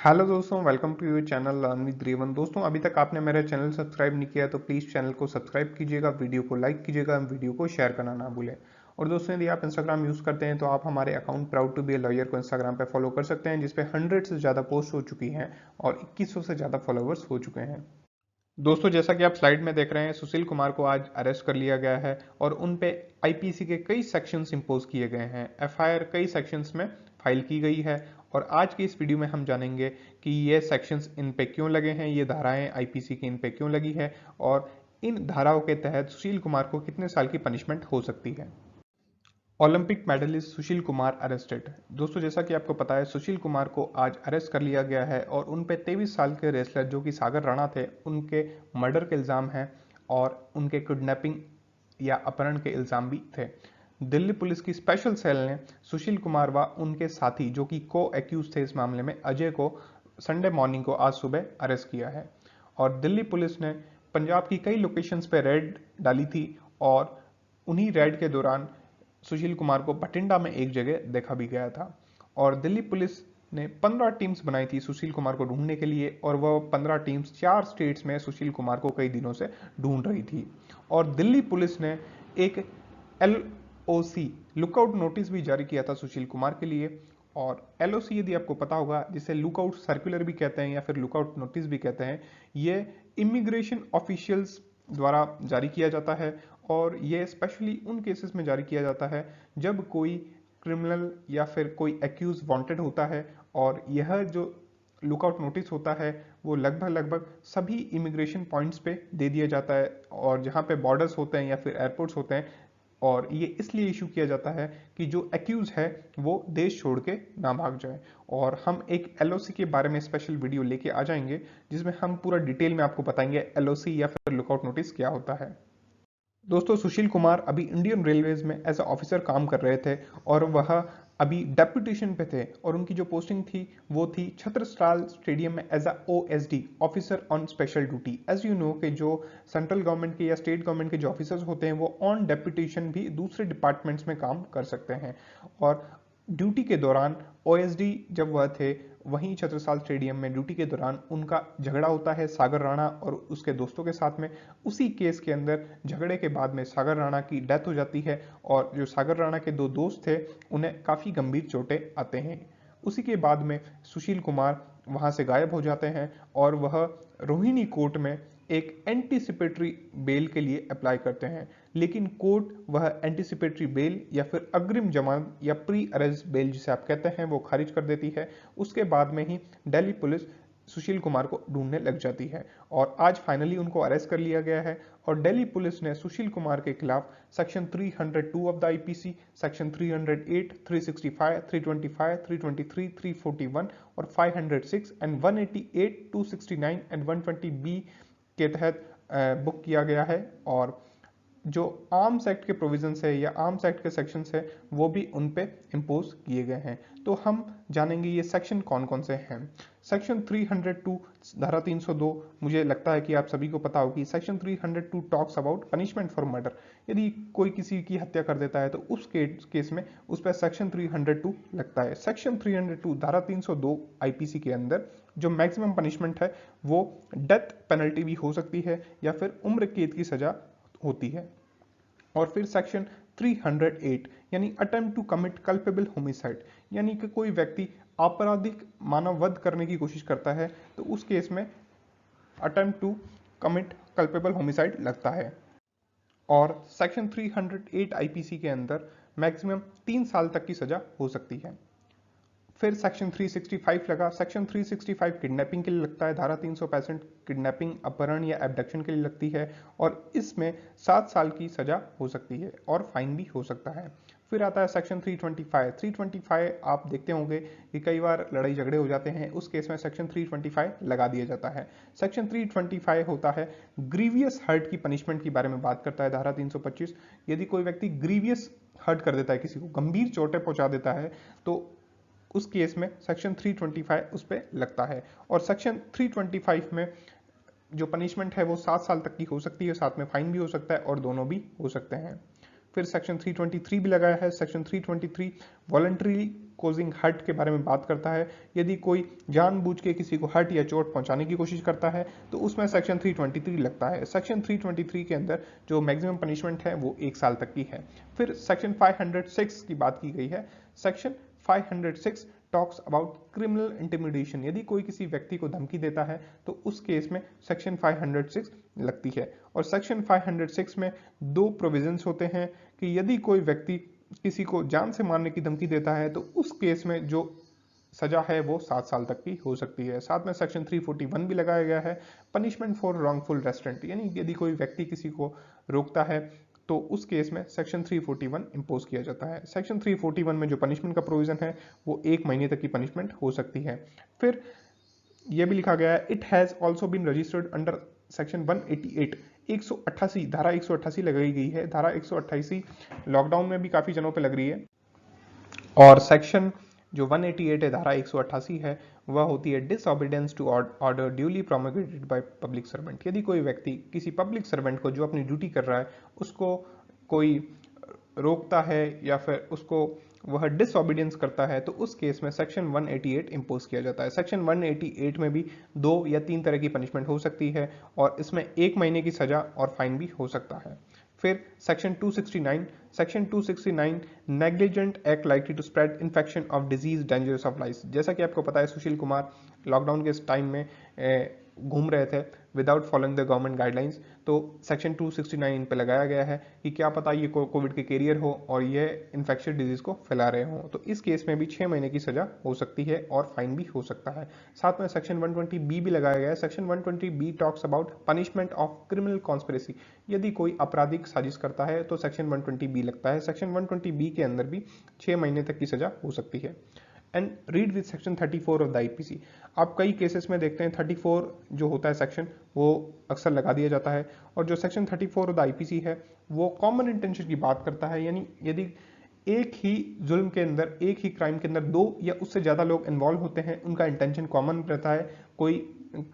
Hello दोस्तों, welcome to your channel learn with Revan. दोस्तों, अभी तक आपने मेरा चैनल सब्सक्राइब नहीं किया तो प्लीज़ चैनल को सब्सक्राइब कीजिएगा, वीडियो को लाइक कीजिएगा, वीडियो को शेयर करना ना भूलें। और दोस्तों, यदि आप इंस्टाग्राम यूज़ करते हैं तो आप हमारे account proud to be a lawyer को इंस्टाग्राम पे फॉलो कर सकते हैं, जिसपे 100 से ज़्यादा पोस्ट हो चुकी हैं और 2100 से ज़्यादा फॉलोवर्स हो चुके हैं। दोस्तों, जैसा कि आप स्लाइड में देख रहे हैं, सुशील कुमार को आज अरेस्ट कर लिया गया है और उन पे आईपीसी के कई सेक्शंस इंपोज किए गए हैं। एफआईआर कई सेक्शंस में फाइल की गई है और आज की इस वीडियो में हम जानेंगे कि ये सेक्शंस इन पे क्यों लगे हैं, ये धाराएं आईपीसी की इन पे क्यों लगी है और इन धाराओं के तहत सुशील कुमार को कितने साल की पनिशमेंट हो सकती है। Olympic medallist Sushil Kumar arrested. दोस्तों, जैसा कि आपको पता है, सुशील कुमार को आज अरेस्ट कर लिया गया है और उन पे 23 साल के रेसलर जो कि सागर राणा थे, उनके मर्डर के इल्ज़ाम हैं और उनके किडनैपिंग या अपहरण के इल्ज़ाम भी थे। दिल्ली पुलिस की स्पेशल सेल ने सुशील कुमार व उनके साथी जो कि को एक्यूज थे इस मामले में, अजय को संडे मॉर्निंग को आज सुबह अरेस्ट किया है। और दिल्ली पुलिस ने पंजाब की कई लोकेशंस पे रेड डाली थी और उन्हीं रेड के दौरान सुशील कुमार को बठिंडा में एक जगह देखा भी गया था। और दिल्ली पुलिस ने 15 टीम्स बनाई थी सुशील कुमार को ढूंढने के लिए और वह 15 टीम्स 4 स्टेट्स में सुशील कुमार को कई दिनों से ढूंढ रही थी। और दिल्ली पुलिस ने एक एलओसी लुकआउट नोटिस भी जारी किया था सुशील कुमार के लिए। और एलओसी, यदि आपको पता होगा, जिसे लुकआउट सर्कुलर भी कहते हैं या फिर लुकआउट नोटिस भी कहते हैं, ये इमिग्रेशन ऑफिशियल्स द्वारा जारी किया जाता है और ये स्पेशली उन केसेस में जारी किया जाता है जब कोई क्रिमिनल या फिर कोई एक्यूज वांटेड होता है। और यह जो लुकआउट नोटिस होता है वो लगभग लगभग सभी इमिग्रेशन पॉइंट्स पे दे दिया जाता है और जहाँ पे बॉर्डर्स होते हैं या फिर एयरपोर्ट्स होते हैं। और ये इसलिए इशू किया जाता है कि जो एक्यूज है वो देश छोड़ के ना भाग जाए। और हम एक एलओसी के बारे में स्पेशल वीडियो लेके आ जाएंगे जिसमें हम पूरा डिटेल में आपको बताएंगे एलओसी या फिर लुकआउट नोटिस क्या होता है। दोस्तों, सुशील कुमार अभी इंडियन रेलवेज में एज अ ऑफिसर काम कर रहे थे और वह अभी डेप्यूटेशन पे थे और उनकी जो पोस्टिंग थी वो थी छत्रसाल स्टेडियम में as a OSD, officer on special duty. As you know कि जो सेंट्रल गवर्नमेंट के या स्टेट गवर्नमेंट के जो ऑफिसर्स होते हैं वो ऑन डेप्यूटेशन भी दूसरे डिपार्टमेंट्स में काम कर सकते हैं। और ड्यूटी के दौरान ओएसडी जब वह थे, वहीं छत्रसाल स्टेडियम में ड्यूटी के दौरान उनका झगड़ा होता है सागर राणा और उसके दोस्तों के साथ में। उसी केस के अंदर झगड़े के बाद में सागर राणा की डेथ हो जाती है और जो सागर राणा के दो दोस्त थे उन्हें काफ़ी गंभीर चोटें आते हैं। उसी के बाद में सुशील कुमार वहां से गायब हो जाते हैं और वह रोहिणी कोर्ट में एक एंटीसिपेटरी बेल के लिए अप्लाई करते हैं, लेकिन कोर्ट वह एंटीसिपेटरी बेल या फिर अग्रिम जमानत या प्री अरेस्ट बेल जिसे आप कहते हैं वो खारिज कर देती है। उसके बाद में ही दिल्ली पुलिस सुशील कुमार को ढूंढने लग जाती है और आज फाइनली उनको अरेस्ट कर लिया गया है। और दिल्ली पुलिस ने सुशील कुमार के खिलाफ section 302 of the IPC, section 308, 365, 325, 323, 341 और 506 एंड 188, 269 एंड 120 बी के तहत बुक किया गया है। और जो आर्म्स एक्ट के प्रोविजंस है या आर्म्स एक्ट के सेक्शंस है वो भी उन पे इम्पोज किए गए हैं। तो हम जानेंगे ये सेक्शन कौन कौन से हैं। सेक्शन 302, धारा 302, मुझे लगता है कि आप सभी को पता होगी। Section 302 talks about punishment for murder. यदि कोई किसी की हत्या कर देता है तो उस केस में उस पर सेक्शन 302 लगता है। सेक्शन 302 धारा 302 आईपीसी के अंदर जो मैक्सिमम पनिशमेंट है वो डेथ पेनल्टी भी हो सकती है या फिर उम्र कैद की सजा होती है। और फिर सेक्शन 308 यानी attempt to commit culpable homicide, यानी कि कोई व्यक्ति आपराधिक मानव वध करने की कोशिश करता है तो उस केस में attempt to commit culpable homicide लगता है। और सेक्शन 308 आईपीसी के अंदर मैक्सिमम 3 साल तक की सजा हो सकती है। फिर सेक्शन 365 लगा। सेक्शन 365 किडनैपिंग के लिए लगता है। धारा 365 किडनैपिंग, अपहरण या एब्डक्शन के लिए लगती है और इसमें 7 साल की सजा हो सकती है और फाइन भी हो सकता है। फिर आता है सेक्शन 325। 325 आप देखते होंगे कि कई बार लड़ाई झगड़े हो जाते हैं, उस केस में सेक्शन 325 लगा दिया जाता है। सेक्शन 325 होता है ग्रीवियस हर्ट की पनिशमेंट के बारे में बात करता है। धारा 325, यदि कोई व्यक्ति ग्रीवियस हर्ट कर देता है, किसी को गंभीर चोटें पहुंचा देता है, तो उस केस में सेक्शन 325 उस पर लगता है। और सेक्शन 325 में जो पनिशमेंट है वो 7 साल तक की हो सकती है, साथ में फाइन भी हो सकता है और दोनों भी हो सकते हैं। फिर सेक्शन 323 भी लगाया है। सेक्शन 323 वॉलंटरी कोजिंग हर्ट के बारे में बात करता है। यदि कोई जानबूझ के किसी को हर्ट या चोट पहुंचाने की कोशिश करता है तो उसमें सेक्शन 323 लगता है। सेक्शन 323 के अंदर जो मैक्सिमम पनिशमेंट है वो 1 साल तक की है। फिर सेक्शन 506 की बात की गई है। Section 506 talks about criminal intimidation. यदि कोई किसी व्यक्ति को धमकी देता है तो उस केस में सेक्शन 506 लगती है। और सेक्शन 506 में दो प्रोविजंस होते हैं कि यदि कोई व्यक्ति किसी को जान से मारने की धमकी देता है तो उस केस में जो सजा है वो 7 साल तक की हो सकती है। साथ में सेक्शन 341 भी लगाया गया है, पनिशमेंट फॉर रॉन्गफुल रेस्ट्रेंट, यानी यदि कोई व्यक्ति किसी को रोकता है तो उस केस में सेक्शन 341 इंपोज किया जाता है। सेक्शन 341 में जो पनिशमेंट का प्रोविजन है वो 1 महीने तक की पनिशमेंट हो सकती है। फिर यह भी लिखा गया है, it has also been registered under section 188, 188 धारा 188 लगाई गई है। धारा 188 लॉकडाउन में भी काफी जनों पे लग रही है। और सेक्शन जो 188 है, धारा 188 है, वह होती है disobedience to order duly promulgated by public servant. यदि कोई व्यक्ति किसी पब्लिक सर्वेंट को जो अपनी ड्यूटी कर रहा है उसको कोई रोकता है या फिर उसको वह डिसऑबिडियंस करता है तो उस केस में सेक्शन 188 इंपोज किया जाता है। सेक्शन 188 में भी 2 या 3 तरह की पनिशमेंट हो सकती है और इसमें 1 महीने की सजा और फाइन भी हो सकता है। फिर section 269 negligent act likely to spread infection of disease dangerous of life. जैसा कि आपको पता है सुशील कुमार लॉकडाउन के टाइम में घूम रहे थे without following the government guidelines, तो सेक्शन 269 इन पे लगाया गया है कि क्या पता ये कोविड के कैरियर हो और ये इन्फेक्शियस डिजीज को फैला रहे हो, तो इस केस में भी 6 महीने की सजा हो सकती है और फाइन भी हो सकता है। साथ में सेक्शन 120B भी लगाया गया है। Section 120B talks about punishment of criminal conspiracy. यदि कोई आपराधिक साजिश करता है तो सेक्शन 120B लगता है। सेक्शन 120B के अंदर भी 6 महीने तक की सजा हो सकती है। And read with section 34 of the IPC. आप कई केसेस में देखते हैं 34 जो होता है सेक्शन वो अक्सर लगा दिया जाता है, और जो सेक्शन 34 ऑफ द आईपीसी है वो कॉमन इंटेंशन की बात करता है, यानी यदि एक ही जुल्म के अंदर, एक ही क्राइम के अंदर 2 या उससे ज्यादा लोग इन्वॉल्व होते हैं, उनका इंटेंशन कॉमन रहता है कोई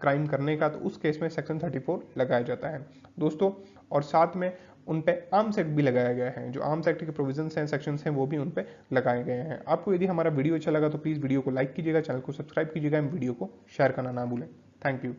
क्राइम करने का, तो उस केस में सेक्शन 34 लगाया जाता है दोस्तों। और साथ में उन पे आर्म्स एक्ट भी लगाया गया है। जो आर्म्स एक्ट के प्रोविजंस हैं, सेक्शंस हैं, वो भी उन पे लगाए गए हैं। आपको यदि हमारा वीडियो अच्छा लगा तो प्लीज वीडियो को लाइक कीजिएगा, चैनल को सब्सक्राइब कीजिएगा, वीडियो को शेयर करना ना भूलें। Thank you.